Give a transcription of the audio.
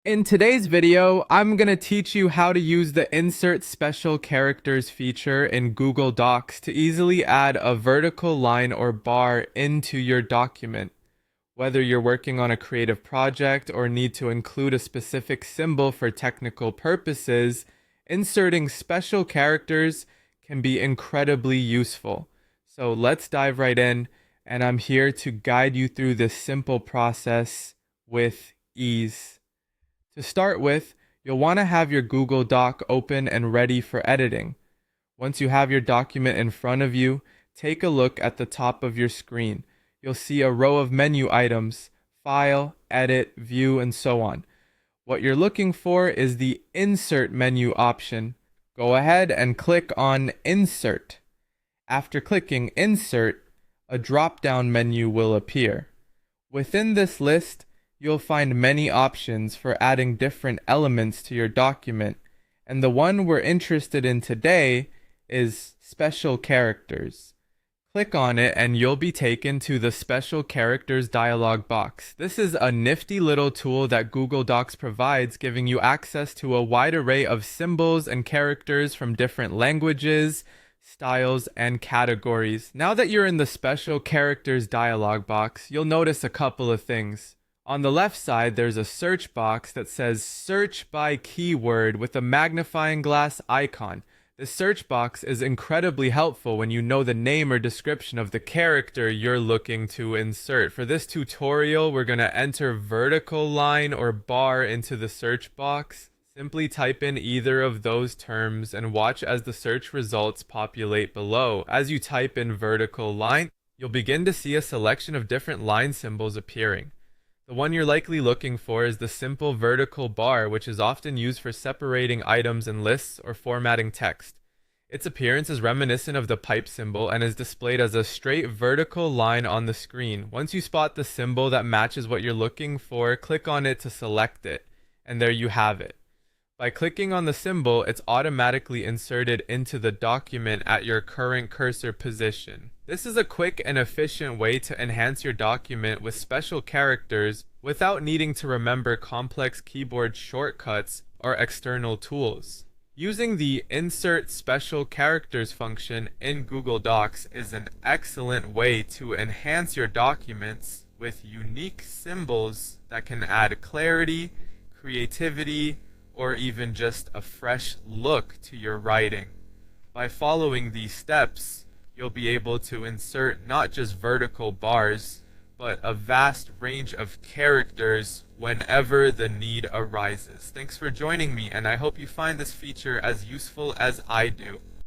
In today's video, I'm going to teach you how to use the Insert Special Characters feature in Google Docs to easily add a vertical line or bar into your document. Whether you're working on a creative project or need to include a specific symbol for technical purposes, inserting special characters can be incredibly useful. So let's dive right in, and I'm here to guide you through this simple process with ease. To start with, you'll want to have your Google Doc open and ready for editing. Once you have your document in front of you, take a look at the top of your screen. You'll see a row of menu items: File, Edit, View, and so on. What you're looking for is the Insert menu option. Go ahead and click on Insert. After clicking Insert, a drop-down menu will appear. Within this list, you'll find many options for adding different elements to your document, and the one we're interested in today is Special Characters. Click on it and you'll be taken to the Special Characters dialog box. This is a nifty little tool that Google Docs provides, giving you access to a wide array of symbols and characters from different languages, styles, and categories. Now that you're in the Special Characters dialog box, you'll notice a couple of things. On the left side, there's a search box that says Search by Keyword with a magnifying glass icon. This search box is incredibly helpful when you know the name or description of the character you're looking to insert. For this tutorial, we're going to enter vertical line or bar into the search box. Simply type in either of those terms and watch as the search results populate below. As you type in vertical line, you'll begin to see a selection of different line symbols appearing. The one you're likely looking for is the simple vertical bar, which is often used for separating items in lists or formatting text. Its appearance is reminiscent of the pipe symbol and is displayed as a straight vertical line on the screen. Once you spot the symbol that matches what you're looking for, click on it to select it, and there you have it. By clicking on the symbol, it's automatically inserted into the document at your current cursor position. This is a quick and efficient way to enhance your document with special characters without needing to remember complex keyboard shortcuts or external tools. Using the Insert Special Characters function in Google Docs is an excellent way to enhance your documents with unique symbols that can add clarity, creativity, or even just a fresh look to your writing. By following these steps, you'll be able to insert not just vertical bars, but a vast range of characters whenever the need arises. Thanks for joining me, and I hope you find this feature as useful as I do.